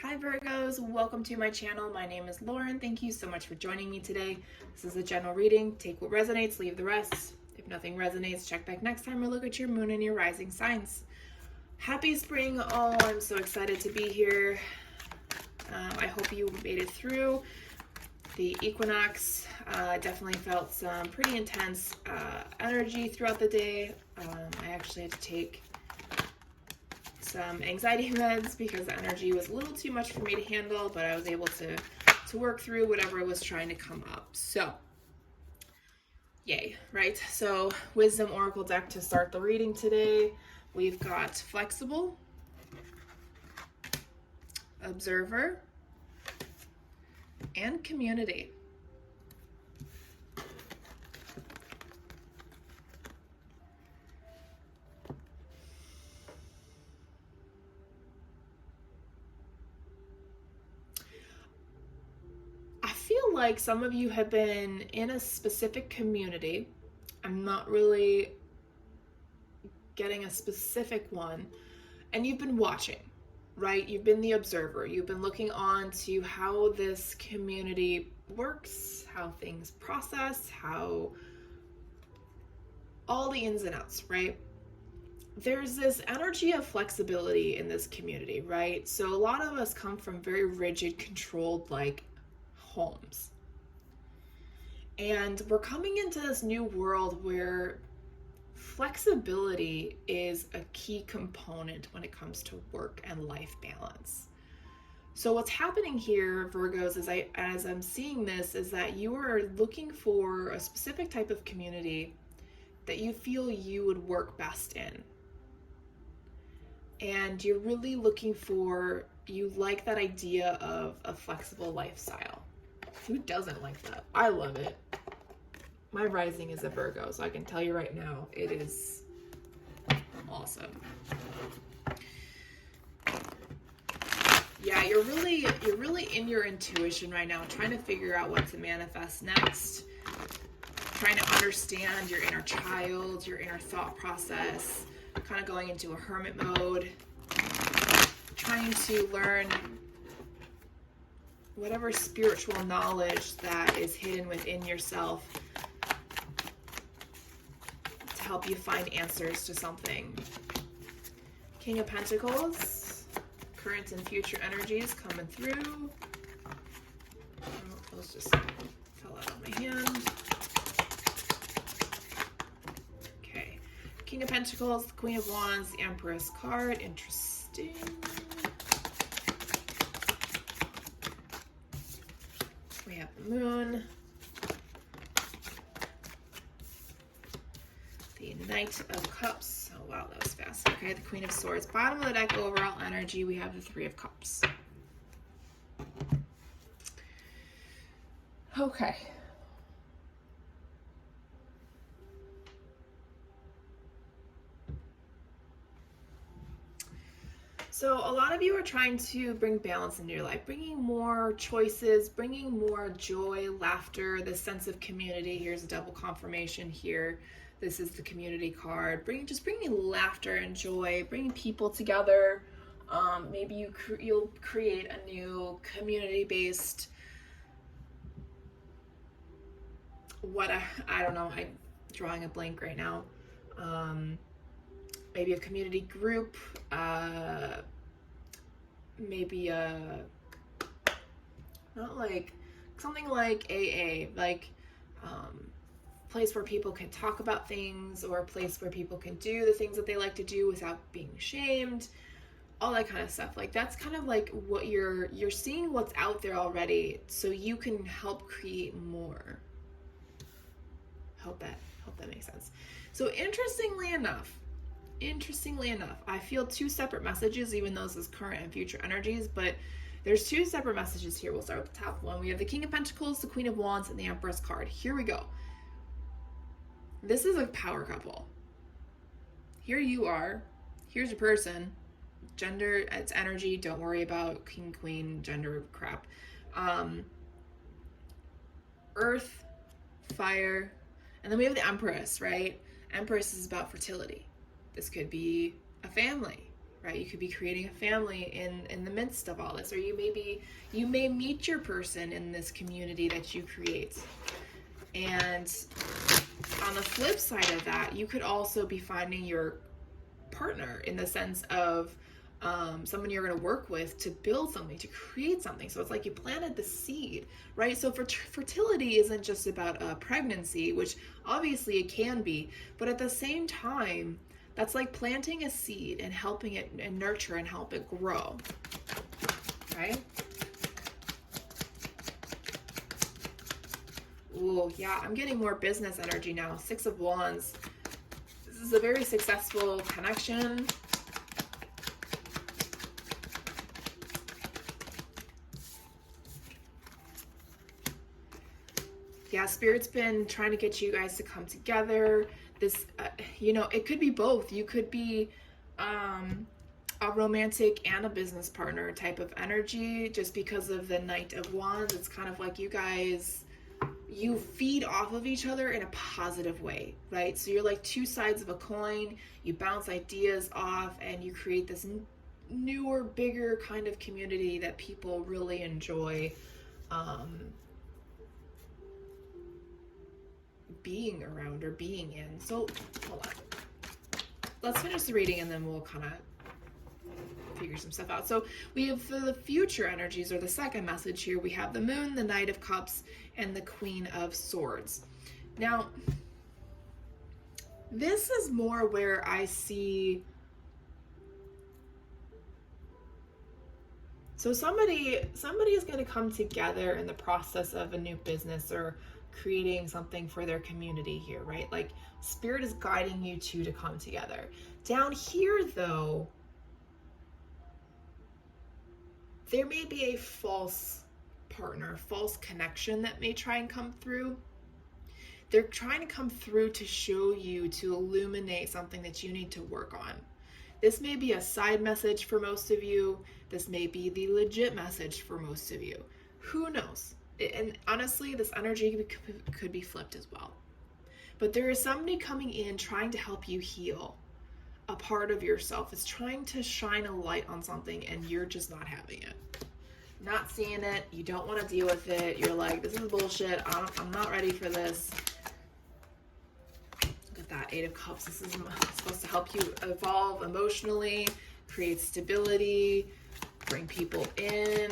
Hi Virgos, welcome to my channel. My name is Lauren. Thank you so much for joining me today. This is a general reading. Take what resonates, leave the rest. If nothing resonates, check back next time or look at your moon and your rising signs. Happy spring all. I'm so excited to be here. I hope you made it through the equinox. Definitely felt some pretty intense energy throughout the day. I actually had to take some anxiety meds because the energy was a little too much for me to handle, but I was able to work through whatever was trying to come up. So yay, right? So Wisdom Oracle deck to start the reading today. We've got Flexible, Observer, and Community. Like some of you have been in a specific community. I'm not really getting a specific one, and you've been watching, right? You've been the observer. You've been looking on to how this community works, how things process, how all the ins and outs, right? There's this energy of flexibility in this community, right? So a lot of us come from very rigid, controlled, like homes. And we're coming into this new world where flexibility is a key component when it comes to work and life balance. So what's happening here, Virgos, as I'm seeing this, is that you are looking for a specific type of community that you feel you would work best in. And you're really looking for, you like that idea of a flexible lifestyle. Who doesn't like that? I love it. My rising is a Virgo, so I can tell you right now, it is awesome. Yeah, you're really in your intuition right now, trying to figure out what to manifest next, trying to understand your inner child, your inner thought process, kind of going into a hermit mode, trying to learn whatever spiritual knowledge that is hidden within yourself to help you find answers to something. King of Pentacles, current and future energies coming through. Oh, those just fell out of my hand. Okay, King of Pentacles, the Queen of Wands, the Empress card. Interesting. We have the Moon, the Knight of Cups. Oh wow, that was fast. Okay, the Queen of Swords. Bottom of the deck, overall energy, we have the Three of Cups. Okay. So a lot of you are trying to bring balance into your life, bringing more choices, bringing more joy, laughter, this sense of community. Here's a double confirmation here. This is the community card. Bringing laughter and joy, bringing people together. Maybe you'll create a new community-based, I don't know, I'm drawing a blank right now. Maybe a community group, maybe not like something like AA, like place where people can talk about things, or a place where people can do the things that they like to do without being shamed, all that kind of stuff. Like that's kind of like what you're seeing what's out there already, so you can help create more. Hope that makes sense. So interestingly enough, I feel two separate messages, even though this is current and future energies, but there's two separate messages here. We'll start with the top one. We have the King of Pentacles, the Queen of Wands, and the Empress card. Here we go. This is a power couple. Here you are. Here's your person. Gender, it's energy. Don't worry about king, queen, gender crap. Earth, fire, and then we have the Empress, right? Empress is about fertility. This could be a family, right? You could be creating a family in the midst of all this, or you may meet your person in this community that you create. And on the flip side of that, you could also be finding your partner in the sense of someone you're going to work with to build something, to create something. So it's like you planted the seed, right? So fertility isn't just about a pregnancy, which obviously it can be, but at the same time, that's like planting a seed and helping it and nurture and help it grow, right? Ooh, yeah, I'm getting more business energy now. 6 of Wands. This is a very successful connection. Yeah, Spirit's been trying to get you guys to come together. This, it could be both. You could be a romantic and a business partner type of energy just because of the Knight of Wands. It's kind of like you guys, you feed off of each other in a positive way, right? So you're like two sides of a coin. You bounce ideas off and you create this newer, bigger kind of community that people really enjoy being around or being in. So hold on, let's finish the reading and then we'll kind of figure some stuff out. So we have for the future energies, or the second message here, we have the Moon, the Knight of Cups, and the Queen of Swords. Now this is more where I see, so somebody is going to come together in the process of a new business or creating something for their community here, right? Like Spirit is guiding you two to come together. Down here though, there may be a false partner, false connection that may try and come through. They're trying to come through to show you, to illuminate something that you need to work on. This may be a side message for most of you. This may be the legit message for most of you. Who knows? And honestly, this energy could be flipped as well. But there is somebody coming in trying to help you heal a part of yourself. It's trying to shine a light on something and you're just not having it. Not seeing it. You don't want to deal with it. You're like, this is bullshit. I'm not ready for this. Look at that 8 of Cups. This is supposed to help you evolve emotionally, create stability, bring people in.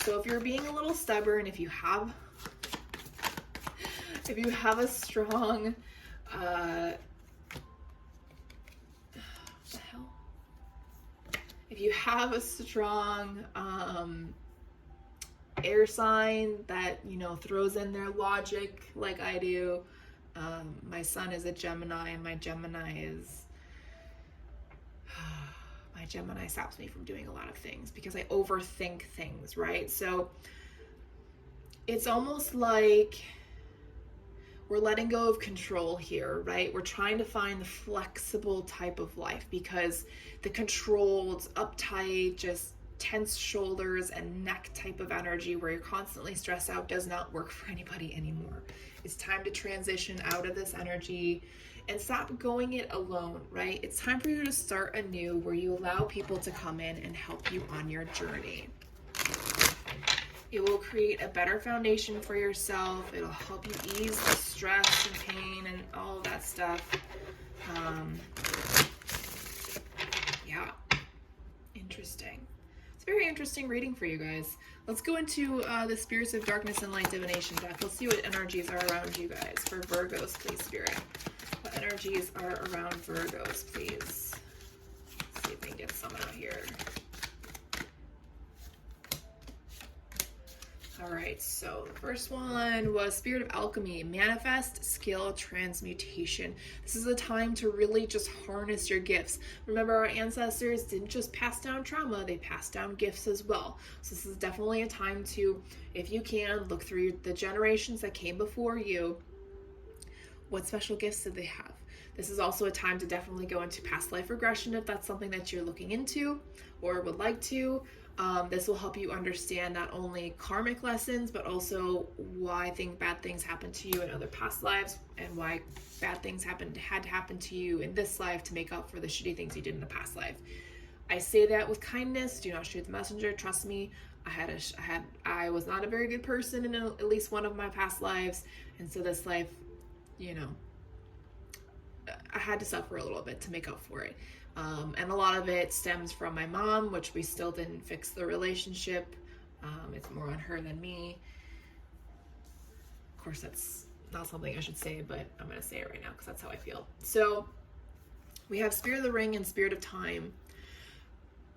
So if you're being a little stubborn, if you have a strong if you have a strong air sign that, throws in their logic like I do. My sun is a Gemini, and my Gemini stops me from doing a lot of things because I overthink things, right? So it's almost like we're letting go of control here, right? We're trying to find the flexible type of life because the controlled, uptight, just tense shoulders and neck type of energy where you're constantly stressed out does not work for anybody anymore. It's time to transition out of this energy and stop going it alone, right? It's time for you to start anew where you allow people to come in and help you on your journey. It will create a better foundation for yourself. It'll help you ease the stress and pain and all of that stuff. Yeah, interesting. It's a very interesting reading for you guys. Let's go into the Spirits of Darkness and Light Divination deck. Let's see what energies are around you guys. For Virgos, please, Spirit. What energies are around Virgos, please? Let's see if we can get some out here. All right, so the first one was Spirit of Alchemy, Manifest Skill Transmutation. This is a time to really just harness your gifts. Remember, our ancestors didn't just pass down trauma, they passed down gifts as well. So this is definitely a time to, if you can, look through the generations that came before you. What special gifts did they have? This is also a time to definitely go into past life regression if that's something that you're looking into or would like to. This will help you understand not only karmic lessons, but also why bad things happened to you in other past lives and why bad things had to happen to you in this life to make up for the shitty things you did in the past life. I say that with kindness. Do not shoot the messenger. Trust me. I was not a very good person in at least one of my past lives. And so this life, you know, I had to suffer a little bit to make up for it. And a lot of it stems from my mom, which we still didn't fix the relationship. It's more on her than me. Of course, that's not something I should say, but I'm going to say it right now because that's how I feel. So we have Spirit of the Ring and Spirit of Time.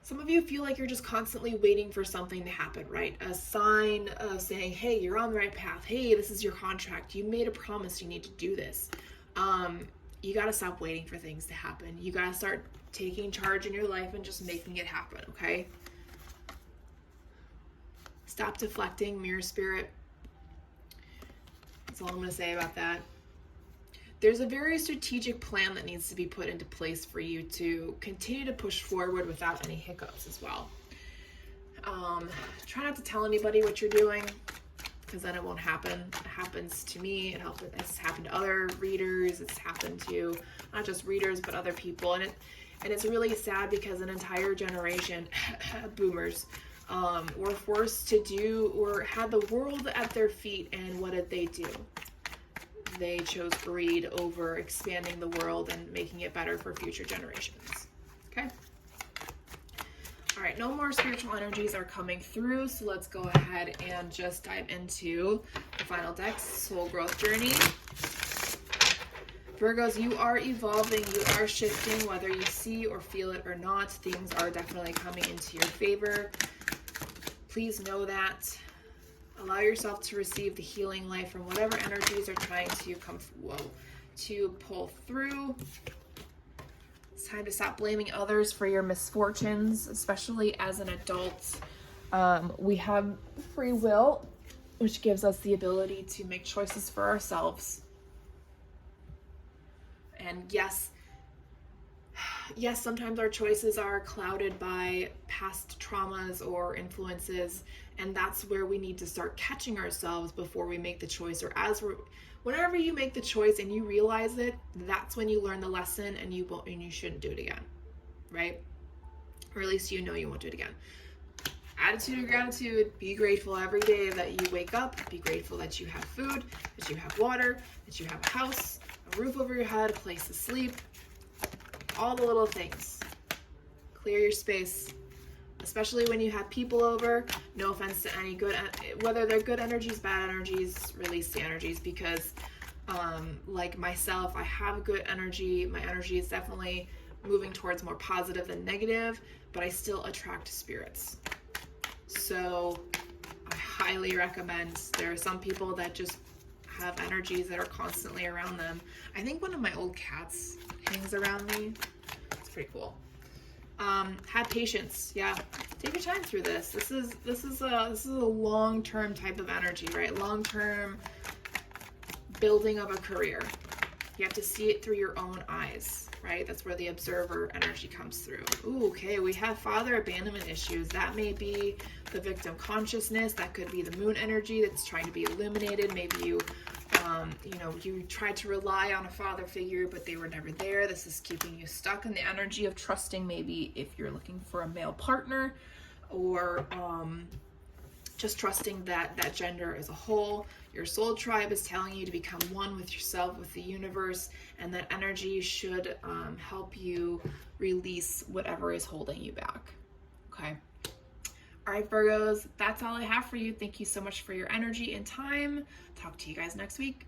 Some of you feel like you're just constantly waiting for something to happen, right? A sign of saying, hey, you're on the right path. Hey, this is your contract. You made a promise. You need to do this. You got to stop waiting for things to happen. You got to start taking charge in your life and just making it happen, okay? Stop deflecting, Mirror Spirit. That's all I'm going to say about that. There's a very strategic plan that needs to be put into place for you to continue to push forward without any hiccups as well. Try not to tell anybody what you're doing, because then it won't happen. It happens to me. It's happened to other readers. It's happened to not just readers, but other people. And it's really sad because an entire generation, boomers, were forced to do or had the world at their feet. And what did they do? They chose greed over expanding the world and making it better for future generations. Okay? All right, no more spiritual energies are coming through, so let's go ahead and just dive into the final deck's soul growth journey. Virgos, you are evolving, you are shifting, whether you see or feel it or not. Things are definitely coming into your favor. Please know that. Allow yourself to receive the healing light from whatever energies are trying to pull through. It's time to stop blaming others for your misfortunes, especially as an adult. We have free will, which gives us the ability to make choices for ourselves. And yes, sometimes our choices are clouded by past traumas or influences, and that's where we need to start catching ourselves before we make the choice, or whenever you make the choice and you realize it, that's when you learn the lesson and you shouldn't do it again, right? Or at least you won't do it again. Attitude of gratitude. Be grateful every day that you wake up. Be grateful that you have food, that you have water, that you have a house, a roof over your head, a place to sleep. All the little things. Clear your space, especially when you have people over. No offense to any whether they're good energies, bad energies, release the energies, because like myself, I have good energy. My energy is definitely moving towards more positive than negative, but I still attract spirits. So I highly recommend. There are some people that just have energies that are constantly around them. I think one of my old cats hangs around me. It's pretty cool. Have patience. Yeah, take your time through this. This is a long-term type of energy, right? Long-term building of a career. You have to see it through your own eyes, right? That's where the observer energy comes through. Ooh, okay, we have father abandonment issues. That may be the victim consciousness. That could be the moon energy that's trying to be illuminated. Maybe you tried to rely on a father figure, but they were never there. This is keeping you stuck in the energy of trusting, maybe if you're looking for a male partner, or just trusting that gender as a whole. Your soul tribe is telling you to become one with yourself, with the universe, and that energy should help you release whatever is holding you back. Okay. All right, Virgos, that's all I have for you. Thank you so much for your energy and time. Talk to you guys next week.